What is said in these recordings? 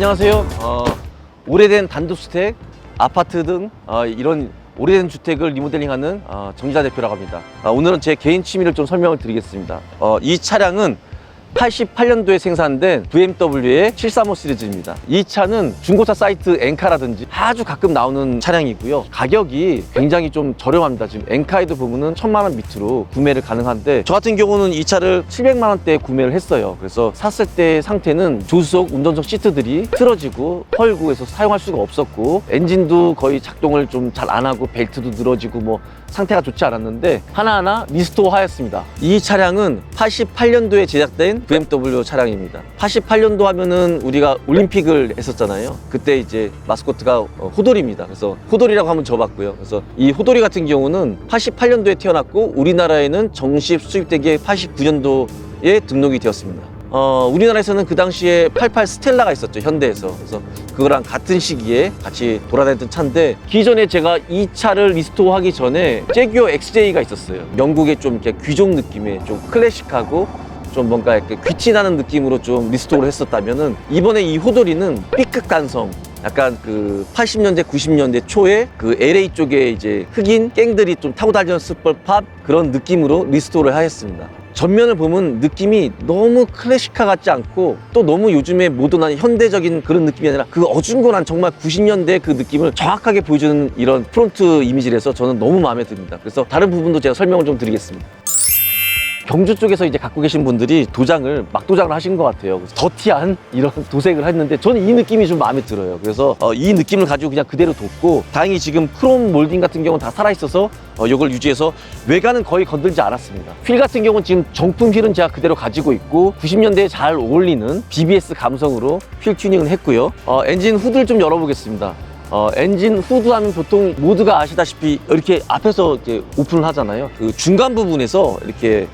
안녕하세요. 오래된 단독주택, 아파트 등 이런 오래된 주택을 리모델링하는 정지자 대표라고 합니다. 오늘은 제 개인 취미를 좀 설명을 드리겠습니다. 이 차량은 88년도에 생산된 BMW의 735 시리즈입니다. 이 차는 중고차 사이트 엔카라든지 아주 가끔 나오는 차량이고요. 가격이 굉장히 좀 저렴합니다. 지금 엔카에도 보면은 1000만 원 밑으로 구매를 가능한데, 저 같은 경우는 이 차를 700만 원대에 구매를 했어요. 그래서 샀을 때 상태는 조수석, 운전석 시트들이 틀어지고 헐고 해서 사용할 수가 없었고, 엔진도 거의 작동을 좀 잘 안 하고 벨트도 늘어지고 뭐 상태가 좋지 않았는데 하나하나 리스토어 하였습니다. 이 차량은 88년도에 제작된 BMW 차량입니다. 88년도 하면은 우리가 올림픽을 했었잖아요. 그때 이제 마스코트가 호돌이입니다. 그래서 호돌이라고 한번 줘봤고요. 그래서 이 호돌이 같은 경우는 88년도에 태어났고 우리나라에는 정식 수입되기에 89년도에 등록이 되었습니다. 우리나라에서는 그 당시에 88 스텔라가 있었죠, 현대에서. 그래서 그거랑 같은 시기에 같이 돌아다녔던 차인데, 기존에 제가 이 차를 리스토어 하기 전에 제규어 XJ가 있었어요. 영국의 좀 이렇게 귀족 느낌의 좀 클래식하고 좀 뭔가 이렇게 귀티나는 느낌으로 좀 리스토어를 했었다면은, 이번에 이 호돌이는 B급 간성, 약간 그 80년대, 90년대 초에 그 LA 쪽에 이제 흑인 갱들이 좀 타고 다녔을 법한 그런 느낌으로 리스토어를 하였습니다. 전면을 보면 느낌이 너무 클래식카 같지 않고, 또 너무 요즘에 모던한 현대적인 그런 느낌이 아니라 그 어중간한 정말 90년대 그 느낌을 정확하게 보여주는 이런 프론트 이미지라서 저는 너무 마음에 듭니다. 그래서 다른 부분도 제가 설명을 좀 드리겠습니다. 경주 쪽에서 이제 갖고 계신 분들이 막도장을 하신 것 같아요. 그래서 더티한 이런 도색을 했는데, 저는 이 느낌이 좀 마음에 들어요. 그래서 이 느낌을 가지고 그냥 그대로 뒀고, 다행히 지금 크롬 몰딩 같은 경우는 다 살아있어서 이걸 유지해서 외관은 거의 건들지 않았습니다. 휠 같은 경우는 지금 정품 휠은 제가 그대로 가지고 있고, 90년대에 잘 어울리는 BBS 감성으로 휠 튜닝을 했고요. 엔진 후드를 좀 열어보겠습니다. 엔진 후드 하면 보통 모두가 아시다시피 이렇게 앞에서 이렇게 오픈을 하잖아요. 그 중간 부분에서 이렇게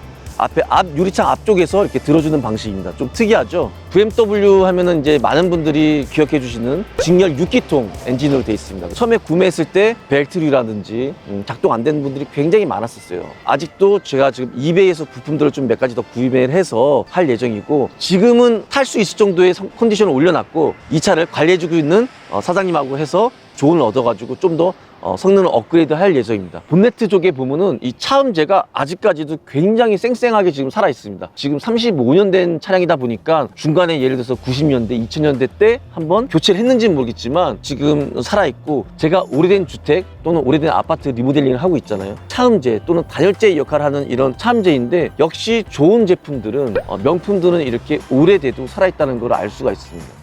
유리창 앞쪽에서 이렇게 들어주는 방식입니다. 좀 특이하죠? BMW 하면은 이제 많은 분들이 기억해 주시는 직렬 6기통 엔진으로 되어 있습니다. 처음에 구매했을 때 벨트류라든지 작동 안 되는 분들이 굉장히 많았었어요. 아직도 제가 지금 이베이에서 부품들을 좀 몇 가지 더 구매를 해서 할 예정이고, 지금은 탈 수 있을 정도의 컨디션을 올려놨고, 이 차를 관리해주고 있는 사장님하고 해서 조언을 얻어가지고 좀 더 성능을 업그레이드 할 예정입니다. 본네트 쪽에 보면은 이 차음재가 아직까지도 굉장히 쌩쌩하게 지금 살아 있습니다. 지금 35년 된 차량이다 보니까 중간에 예를 들어서 90년대, 2000년대 때 한번 교체를 했는지는 모르겠지만 지금 살아 있고, 제가 오래된 주택 또는 오래된 아파트 리모델링을 하고 있잖아요. 차음재 또는 단열재 역할을 하는 이런 차음재인데, 역시 좋은 제품들은 명품들은 이렇게 오래돼도 살아있다는 걸 알 수가 있습니다.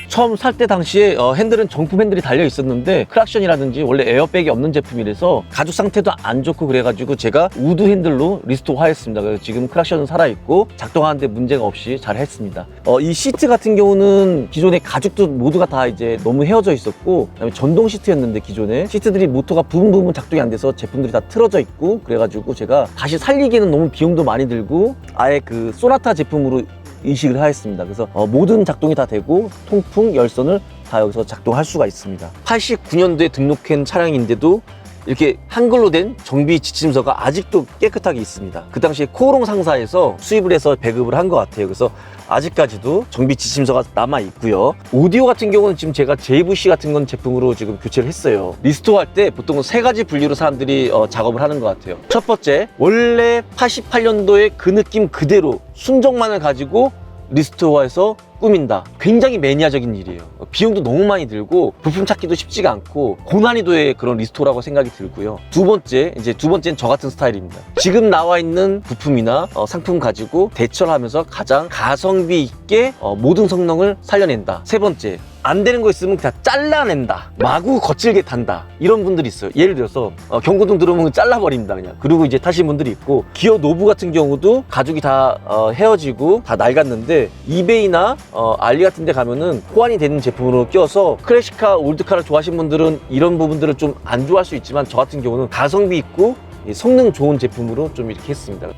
처음 살 때 당시에 핸들은 정품 핸들이 달려 있었는데, 크락션이라든지 원래 에어백이 없는 제품이라서 가죽 상태도 안 좋고, 그래가지고 제가 우드 핸들로 리스토어 하였습니다. 그래서 지금 크락션은 살아있고 작동하는데 문제가 없이 잘 했습니다. 이 시트 같은 경우는 기존에 가죽도 모두가 다 이제 너무 헤어져 있었고, 그다음에 전동 시트였는데 기존에 시트들이 모터가 부분 작동이 안 돼서 제품들이 다 틀어져 있고, 그래가지고 제가 다시 살리기에는 너무 비용도 많이 들고 아예 그 소나타 제품으로 이식을 하였습니다. 그래서 모든 작동이 다 되고 통풍, 열선을 다 여기서 작동할 수가 있습니다. 89년도에 등록한 차량인데도 이렇게 한글로 된 정비 지침서가 아직도 깨끗하게 있습니다. 그 당시에 코오롱 상사에서 수입을 해서 배급을 한 것 같아요. 그래서 아직까지도 정비 지침서가 남아 있고요. 오디오 같은 경우는 지금 제가 JVC 같은 건 제품으로 지금 교체를 했어요. 리스토어 할 때 보통은 3가지 분류로 사람들이 작업을 하는 것 같아요. 첫 번째, 원래 88년도에 그 느낌 그대로 순정만을 가지고 리스토어해서 꾸민다. 굉장히 매니아적인 일이에요. 비용도 너무 많이 들고 부품 찾기도 쉽지가 않고 고난이도의 그런 리스토어라고 생각이 들고요. 두 번째는 저 같은 스타일입니다. 지금 나와 있는 부품이나 상품 가지고 대처를 하면서 가장 가성비 있게 모든 성능을 살려낸다. 세 번째, 안 되는 거 있으면 그냥 잘라낸다. 마구 거칠게 탄다. 이런 분들이 있어요. 예를 들어서 경고등 들어오면 잘라버립니다, 그냥. 그리고 이제 타신 분들이 있고, 기어 노브 같은 경우도 가죽이 다 헤어지고 다 낡았는데 이베이나 알리 같은 데 가면은 호환이 되는 제품으로 껴서, 클래식카, 올드카를 좋아하시는 분들은 이런 부분들을 좀 안 좋아할 수 있지만, 저 같은 경우는 가성비 있고 성능 좋은 제품으로 좀 이렇게 했습니다.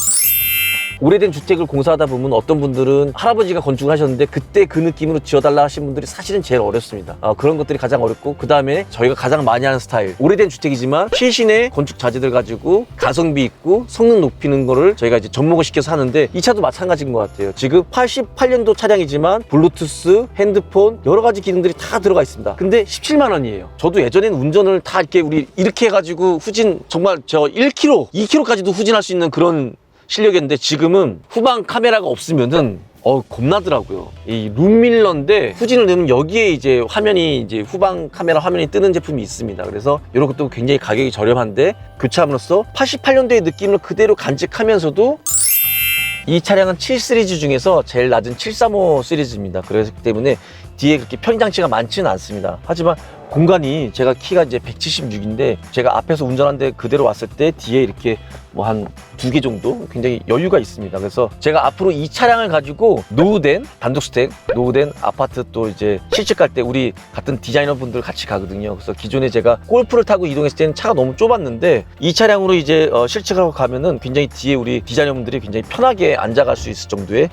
오래된 주택을 공사하다 보면 어떤 분들은 할아버지가 건축을 하셨는데 그때 그 느낌으로 지어달라 하신 분들이 사실은 제일 어렵습니다. 그런 것들이 가장 어렵고, 그 다음에 저희가 가장 많이 하는 스타일, 오래된 주택이지만 최신의 건축 자재들 가지고 가성비 있고 성능 높이는 거를 저희가 이제 접목을 시켜서 하는데, 이 차도 마찬가지인 것 같아요. 지금 88년도 차량이지만 블루투스, 핸드폰 여러 가지 기능들이 다 들어가 있습니다. 근데 17만 원이에요. 저도 예전에는 운전을 다 이렇게 해가지고 후진 정말 저 1km, 2km까지도 후진할 수 있는 그런 실력이었는데, 지금은 후방 카메라가 없으면은 겁나더라고요. 이 룸밀러인데 후진을 내면 여기에 이제 화면이, 이제 후방 카메라 화면이 뜨는 제품이 있습니다. 그래서 이런 것도 굉장히 가격이 저렴한데 교체함으로써 88년도의 느낌을 그대로 간직하면서도, 이 차량은 7 시리즈 중에서 제일 낮은 735 시리즈입니다. 그렇기 때문에 뒤에 그렇게 편의장치가 많지는 않습니다. 하지만 공간이, 제가 키가 이제 176인데 제가 앞에서 운전하는데 그대로 왔을 때 뒤에 이렇게 뭐 한 2개 정도 굉장히 여유가 있습니다. 그래서 제가 앞으로 이 차량을 가지고 노후된 단독주택, 노후된 아파트, 또 이제 실직 갈 때 우리 같은 디자이너 분들 같이 가거든요. 그래서 기존에 제가 골프를 타고 이동했을 때는 차가 너무 좁았는데, 이 차량으로 이제 실직을 하고 가면은 굉장히 뒤에 우리 디자이너 분들이 굉장히 편하게 앉아갈 수 있을 정도의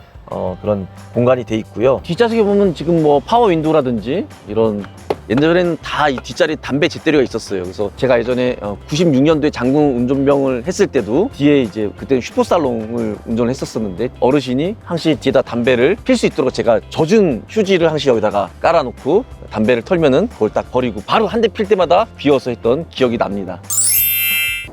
그런 공간이 돼 있고요. 뒷좌석에 보면 지금 뭐 파워 윈도우라든지 이런, 옛날에는 다 이 뒷자리에 담배 잿대리가 있었어요. 그래서 제가 예전에 96년도에 장군 운전병을 했을 때도 뒤에 이제, 그때는 슈퍼살롱을 운전을 했었었는데 어르신이 항시 뒤에다 담배를 필 수 있도록 제가 젖은 휴지를 항시 여기다가 깔아놓고 담배를 털면은 그걸 딱 버리고 바로 한 대 필 때마다 비워서 했던 기억이 납니다.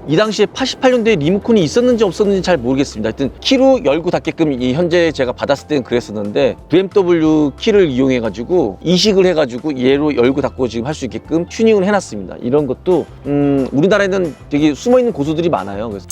이 당시에 88년도에 리모컨이 있었는지 없었는지 잘 모르겠습니다. 하여튼 키로 열고 닫게끔, 이 현재 제가 받았을 때는 그랬었는데 BMW 키를 이용해 가지고 이식을 해 가지고 얘로 열고 닫고 지금 할 수 있게끔 튜닝을 해놨습니다. 이런 것도 우리나라에는 되게 숨어있는 고수들이 많아요. 그래서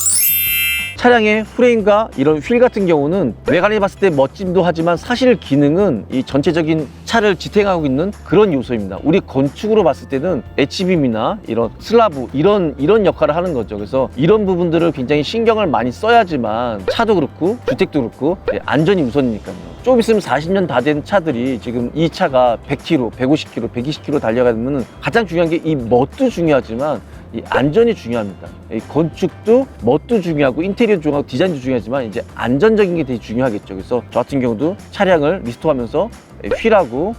차량의 프레임과 이런 휠 같은 경우는 외관에 봤을 때 멋짐도 하지만 사실 기능은 이 전체적인 차를 지탱하고 있는 그런 요소입니다. 우리 건축으로 봤을 때는 H빔이나 이런 슬라브, 이런 역할을 하는 거죠. 그래서 이런 부분들을 굉장히 신경을 많이 써야지만 차도 그렇고 주택도 그렇고 안전이 우선이니까요. 좀 있으면 40년 다 된 차들이, 지금 이 차가 100km, 150km, 120km 달려가면 가장 중요한 게 이 멋도 중요하지만 이 안전이 중요합니다. 이 건축도 멋도 중요하고 인테리어도 중요하고 디자인도 중요하지만 이제 안전적인 게 되게 중요하겠죠. 그래서 저 같은 경우도 차량을 리스토어하면서 휠하고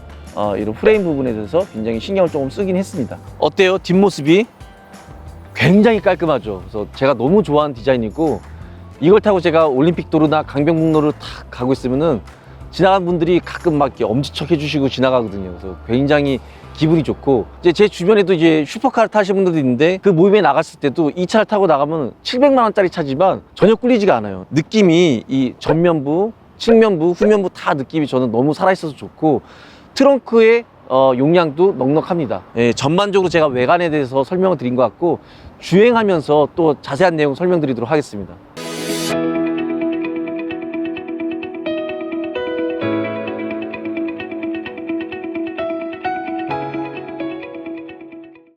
이런 프레임 부분에 대해서 굉장히 신경을 조금 쓰긴 했습니다. 어때요? 뒷모습이 굉장히 깔끔하죠. 그래서 제가 너무 좋아하는 디자인이고, 이걸 타고 제가 올림픽 도로나 강변북로를 탁 가고 있으면은 지나간 분들이 가끔 막 이렇게 엄지척 해주시고 지나가거든요. 그래서 굉장히 기분이 좋고, 이제 제 주변에도 이제 슈퍼카를 타시는 분들도 있는데, 그 모임에 나갔을 때도 이 차를 타고 나가면 700만 원짜리 차지만 전혀 꿀리지가 않아요. 느낌이, 이 전면부, 측면부, 후면부 다 느낌이 저는 너무 살아있어서 좋고, 트렁크의 용량도 넉넉합니다. 예, 전반적으로 제가 외관에 대해서 설명을 드린 것 같고, 주행하면서 또 자세한 내용 설명드리도록 하겠습니다.